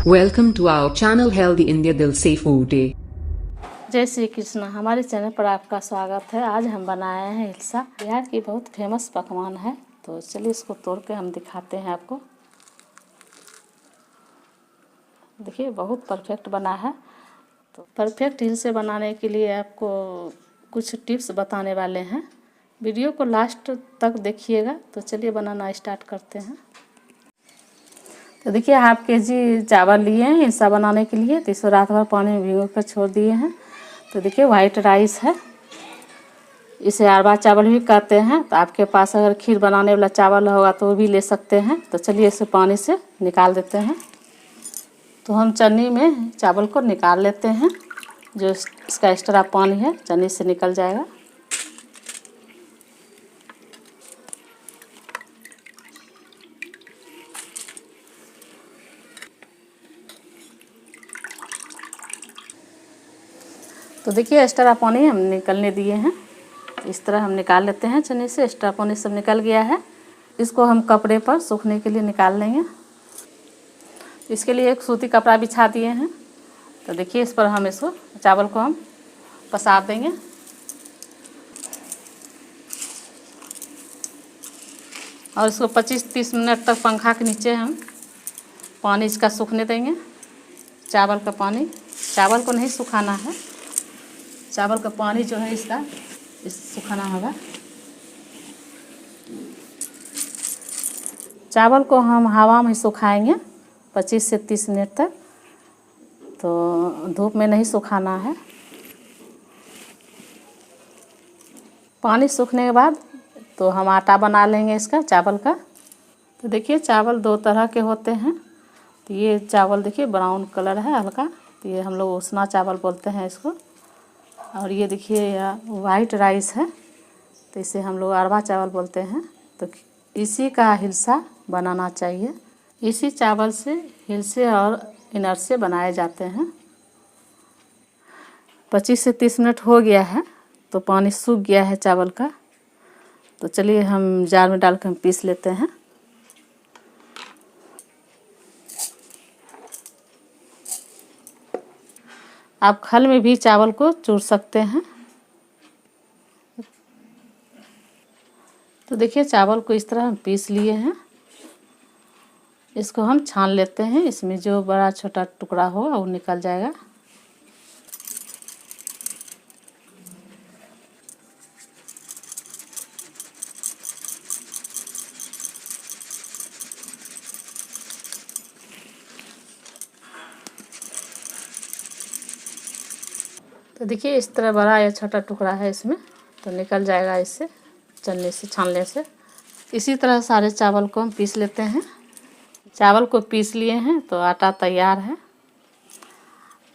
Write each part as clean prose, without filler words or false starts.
Welcome to our channel Healthy India Dil Se Food Day. जय श्री कृष्ण। हमारे channel पर आपका स्वागत है। आज हम बनाए हैं हिलसा, बिहार की बहुत फेमस पकवान है। तो चलिए इसको तोड़ के हम दिखाते हैं आपको। देखिए बहुत परफेक्ट बना है। तो परफेक्ट हिलसे बनाने के लिए आपको कुछ टिप्स बताने वाले हैं। वीडियो को लास्ट तक देखिएगा। तो चलिए बनाना स्टार्ट करते हैं। तो देखिए हाफ केजी चावल लिए हैं हिलसा बनाने के लिए। तो इसको रात भर पानी में भिगो कर छोड़ दिए हैं। तो देखिए वाइट राइस है, इसे अरवा चावल भी कहते हैं। तो आपके पास अगर खीर बनाने वाला चावल होगा तो वो भी ले सकते हैं। तो चलिए इसे पानी से निकाल देते हैं। तो हम चन्नी में चावल को निकाल लेते हैं। जो इसका एक्स्ट्रा पानी है चन्नी से निकल जाएगा। तो देखिए एक्स्ट्रा पानी हम निकलने दिए हैं। इस तरह हम निकाल लेते हैं चन्नी से। एक्स्ट्रा पानी सब निकल गया है। इसको हम कपड़े पर सूखने के लिए निकाल लेंगे। इसके लिए एक सूती कपड़ा बिछा दिए हैं। तो देखिए इस पर हम इसको चावल को हम पसार देंगे। और इसको 25-30 मिनट तक पंखा के नीचे हम पानी इसका सूखने देंगे। चावल का पानी, चावल को नहीं सुखाना है, चावल का पानी जो है इसका सुखाना होगा। चावल को हम हवा में सुखाएंगे 25 से 30 मिनट तक। तो धूप में नहीं सुखाना है। पानी सूखने के बाद तो हम आटा बना लेंगे इसका चावल का। तो देखिए चावल दो तरह के होते हैं। तो ये चावल देखिए ब्राउन कलर है हल्का। तो ये हम लोग उसना चावल बोलते हैं इसको। और ये देखिए यह वाइट राइस है। तो इसे हम लोग अरवा चावल बोलते हैं। तो इसी का हिलसा बनाना चाहिए। इसी चावल से हिलसे और इनरसे बनाए जाते हैं। 25 से 30 मिनट हो गया है। तो पानी सूख गया है चावल का। तो चलिए हम जार में डाल कर हम पीस लेते हैं। आप खल में भी चावल को चूर सकते हैं। तो देखिए चावल को इस तरह हम पीस लिए हैं। इसको हम छान लेते हैं। इसमें जो बड़ा छोटा टुकड़ा हो वो निकल जाएगा। तो देखिए इस तरह बड़ा या छोटा टुकड़ा है इसमें। तो निकल जाएगा इससे चलने से, छानने से। इसी तरह सारे चावल को हम पीस लेते हैं। चावल को पीस लिए हैं तो आटा तैयार है।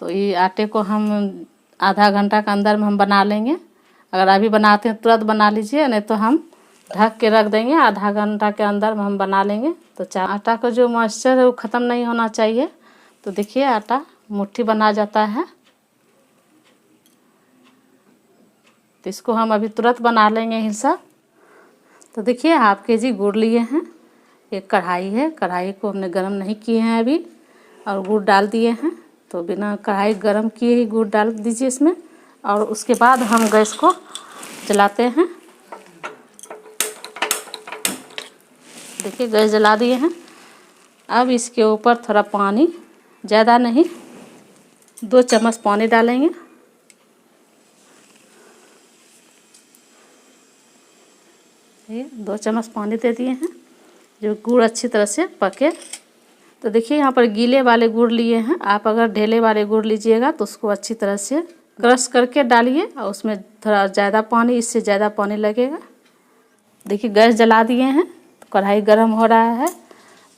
तो ये आटे को हम आधा घंटा के अंदर में हम बना लेंगे। अगर अभी बनाते हैं तुरंत बना लीजिए, नहीं तो हम ढक के रख देंगे। आधा घंटा के अंदर में हम बना लेंगे। तो आटा का जो मॉइस्चर है वो ख़त्म नहीं होना चाहिए। तो देखिए आटा मुट्ठी बना जाता है। तो इसको हम अभी तुरंत बना लेंगे हिलसा। तो देखिए हाफ केजी गुड़ लिए हैं। एक कढ़ाई है, कढ़ाई को हमने गरम नहीं किए हैं अभी, और गुड़ डाल दिए हैं। तो बिना कढ़ाई गरम किए ही गुड़ डाल दीजिए इसमें। और उसके बाद हम गैस को जलाते हैं। देखिए गैस जला दिए हैं। अब इसके ऊपर थोड़ा पानी, ज़्यादा नहीं, 2 चम्मच पानी डालेंगे। ये 2 चम्मच पानी दे दिए हैं जो गुड़ अच्छी तरह से पके। तो देखिए यहाँ पर गीले वाले गुड़ लिए हैं। आप अगर ढेले वाले गुड़ लीजिएगा तो उसको अच्छी तरह से क्रश करके डालिए। और उसमें थोड़ा ज़्यादा पानी, इससे ज़्यादा पानी लगेगा। देखिए गैस जला दिए हैं। तो कढ़ाई गर्म हो रहा है।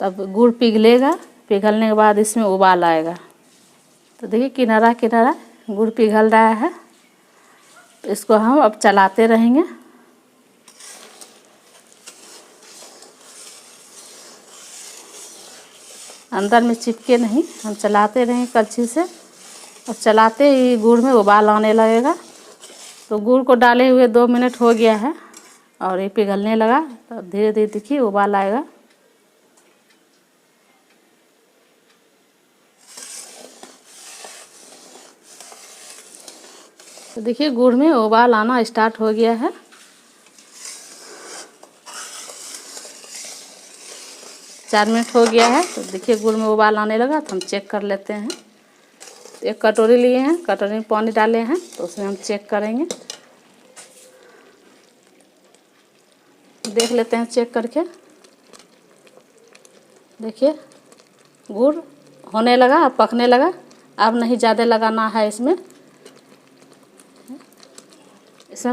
तब गुड़ पिघलेगा। पिघलने के बाद इसमें उबाल आएगा। तो देखिए किनारा किनारा गुड़ पिघल रहा है। तो इसको हम अब चलाते रहेंगे। अंदर में चिपके नहीं, हम चलाते रहें कलछी से। और चलाते ही गुड़ में उबाल आने लगेगा। तो गुड़ को डाले हुए 2 मिनट हो गया है और ये पिघलने लगा। तो धीरे धीरे देखिए उबाल आएगा। तो देखिए गुड़ में उबाल आना स्टार्ट हो गया है। चार मिनट हो गया है। तो देखिए गुड़ में उबाल आने लगा तो हम चेक कर लेते हैं। एक कटोरी लिए हैं, कटोरी में पानी डाले हैं, तो उसमें हम चेक करेंगे। देख लेते हैं चेक करके। देखिए गुड़ होने लगा, अब पकने लगा। अब नहीं ज़्यादा लगाना है इसमें।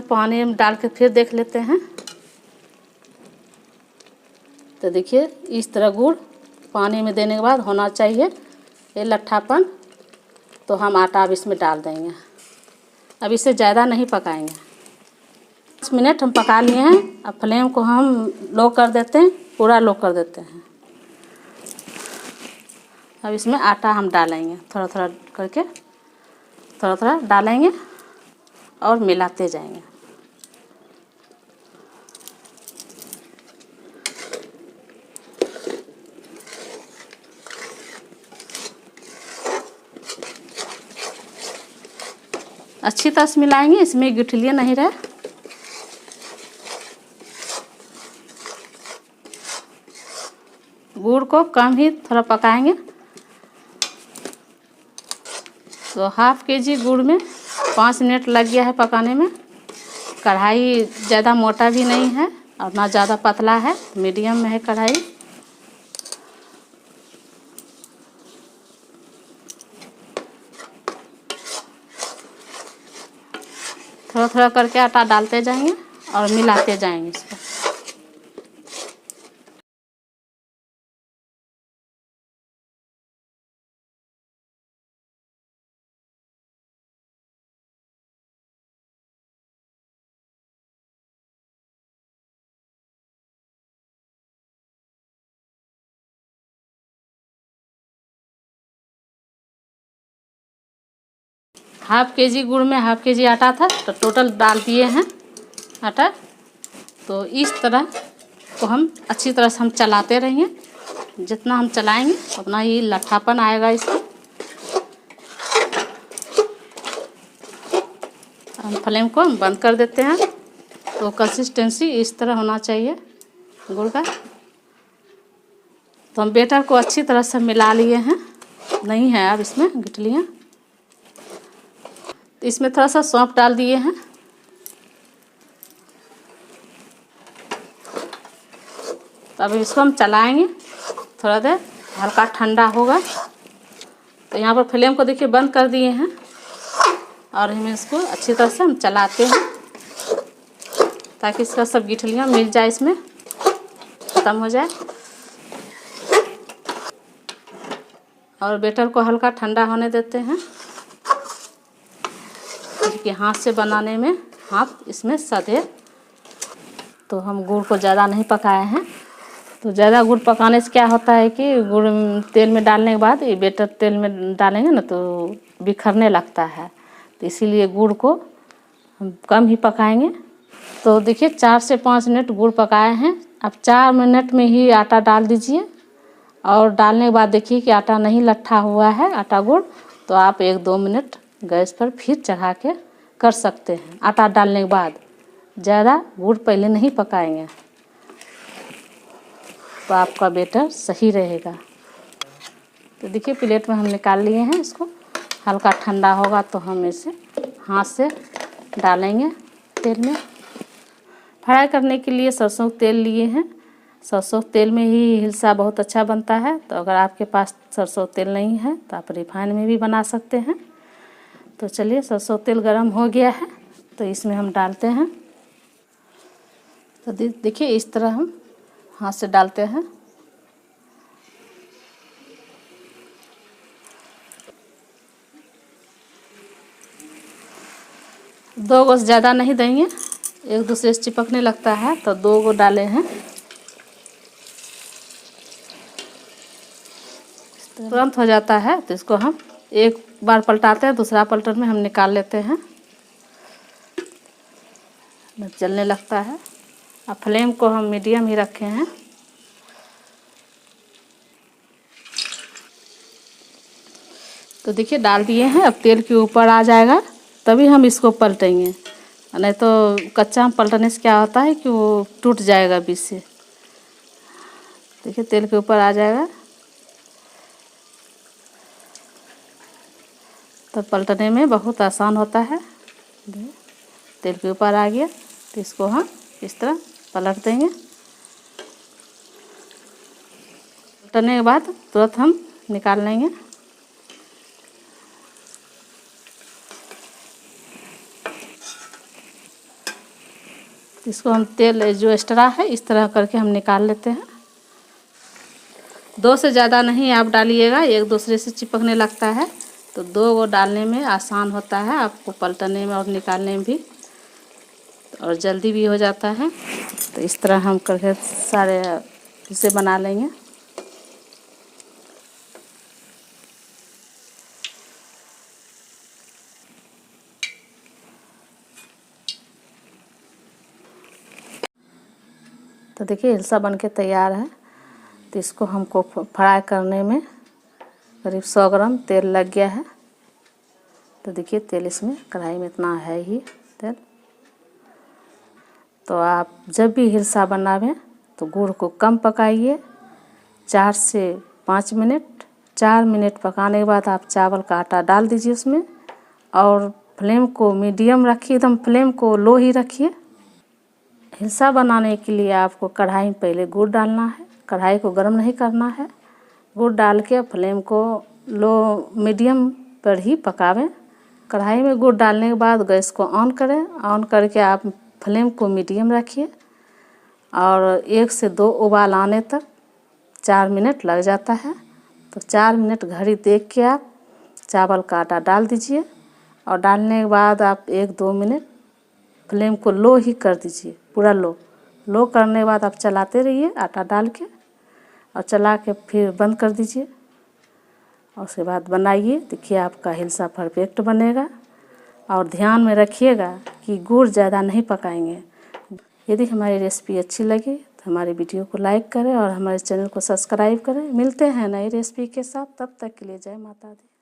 पानी में डाल के फिर देख लेते हैं। तो देखिए इस तरह गुड़ पानी में देने के बाद होना चाहिए ये लट्ठापन। तो हम आटा अब इसमें डाल देंगे। अब इसे ज़्यादा नहीं पकाएंगे। 5 मिनट हम पका लिए हैं। अब फ्लेम को हम लो कर देते हैं, पूरा लो कर देते हैं। अब इसमें आटा हम डालेंगे, थोड़ा थोड़ा करके थोड़ा थोड़ा डालेंगे और मिलाते जाएंगे। अच्छी तरह से मिलाएंगे, इसमें गुठलियाँ नहीं रहे। गुड़ को कम ही थोड़ा पकाएंगे। तो ½ kg गुड़ में 5 मिनट लग गया है पकाने में। कढ़ाई ज़्यादा मोटा भी नहीं है और ना ज़्यादा पतला है, मीडियम में है कढ़ाई। थोड़ा थोड़ा करके आटा डालते जाएंगे और मिलाते जाएंगे इसको। ½ kg गुड़ में ½ kg आटा था, तो टोटल डाल दिए हैं आटा। तो इस तरह को हम अच्छी तरह से हम चलाते रहेंगे। जितना हम चलाएंगे उतना ही लट्ठापन आएगा इसमें। हम फ्लेम को बंद कर देते हैं। तो कंसिस्टेंसी इस तरह होना चाहिए गुड़ का। तो हम बेटर को अच्छी तरह से मिला लिए हैं। नहीं है अब इसमें गुठलियाँ। इसमें थोड़ा सा सौंफ डाल दिए हैं। तो अब इसको हम चलाएंगे थोड़ा देर, हल्का ठंडा होगा। तो यहाँ पर फ्लेम को देखिए बंद कर दिए हैं और हम इसको अच्छी तरह से हम चलाते हैं ताकि इसका सब गिठलियाँ मिल जाए, इसमें ख़त्म हो जाए। और बेटर को हल्का ठंडा होने देते हैं कि हाथ से बनाने में हाथ इसमें सधे। तो हम गुड़ को ज़्यादा नहीं पकाए हैं। तो ज़्यादा गुड़ पकाने से क्या होता है कि गुड़ तेल में डालने के बाद ये बेटर तेल में डालेंगे ना तो बिखरने लगता है। तो इसीलिए गुड़ को हम कम ही पकाएंगे। तो देखिए 4 से 5 मिनट गुड़ पकाए हैं। अब 4 मिनट में ही आटा डाल दीजिए। और डालने के बाद देखिए कि आटा नहीं लट्ठा हुआ है, आटा गुड़। तो आप 1-2 मिनट गैस पर फिर चढ़ा के कर सकते हैं। आटा डालने के बाद ज़्यादा गुड़ पहले नहीं पकाएंगे तो आपका बेटर सही रहेगा। तो देखिए प्लेट में हम निकाल लिए हैं इसको। हल्का ठंडा होगा तो हम इसे हाथ से डालेंगे तेल में। फ्राई करने के लिए सरसों का तेल लिए हैं। सरसों तेल में ही हिलसा बहुत अच्छा बनता है। तो अगर आपके पास सरसों तेल नहीं है तो आप रिफाइन में भी बना सकते हैं। तो चलिए सरसों तेल गरम हो गया है तो इसमें हम डालते हैं। तो देखिए इस तरह हम हाथ से डालते हैं। दो गो से ज़्यादा नहीं देंगे, एक दूसरे से चिपकने लगता है। तो 2 गो डाले हैं। तुरंत हो जाता है तो इसको हम एक बार पलटाते हैं, दूसरा पलटन में हम निकाल लेते हैं। जलने लगता है। अब फ्लेम को हम मीडियम ही रखे हैं। तो देखिए डाल दिए हैं। अब तेल के ऊपर आ जाएगा तभी हम इसको पलटेंगे, नहीं तो कच्चा में पलटने से क्या होता है कि वो टूट जाएगा बीच से। देखिए तेल के ऊपर आ जाएगा, तो पलटने में बहुत आसान होता है। तेल के ऊपर आ गया तो इसको हम इस तरह पलट देंगे। पलटने के बाद तुरंत हम निकाल लेंगे। इसको हम तेल जो एक्स्ट्रा है इस तरह करके हम निकाल लेते हैं। 2 से ज़्यादा नहीं आप डालिएगा, एक दूसरे से चिपकने लगता है, तो 2 वो डालने में आसान होता है आपको, पलटने में और निकालने में भी, और जल्दी भी हो जाता है। तो इस तरह हम करके सारे इसे बना लेंगे। तो देखिए हिलसा बन के तैयार है। तो इसको हमको फ्राई करने में करीब 100 ग्राम तेल लग गया है। तो देखिए तेल इसमें कढ़ाई में इतना है ही तेल। तो आप जब भी हिलसा बनावें तो गुड़ को कम पकाइए, 4 से 5 मिनट। 4 मिनट पकाने के बाद आप चावल का आटा डाल दीजिए उसमें, और फ्लेम को मीडियम रखिए, एकदम फ्लेम को लो ही रखिए। हिलसा बनाने के लिए आपको कढ़ाई में पहले गुड़ डालना है, कढ़ाई को गर्म नहीं करना है। गुड़ डाल के फ्लेम को लो मीडियम पर ही पकावें। कढ़ाई में गुड़ डालने के बाद गैस को ऑन करें, ऑन करके आप फ्लेम को मीडियम रखिए, और 1 से 2 उबाल आने तक 4 मिनट लग जाता है। तो 4 मिनट घड़ी देख के आप चावल का आटा डाल दीजिए, और डालने के बाद आप 1-2 मिनट फ्लेम को लो ही कर दीजिए, पूरा लो करने के बाद आप चलाते रहिए आटा डाल के, और चला के फिर बंद कर दीजिए, और उसके बाद बनाइए। देखिए आपका हिलसा परफेक्ट बनेगा। और ध्यान में रखिएगा कि गुड़ ज़्यादा नहीं पकाएंगे। यदि हमारी रेसिपी अच्छी लगी तो हमारे वीडियो को लाइक करें और हमारे चैनल को सब्सक्राइब करें। मिलते हैं नई रेसिपी के साथ, तब तक के लिए जय माता दी।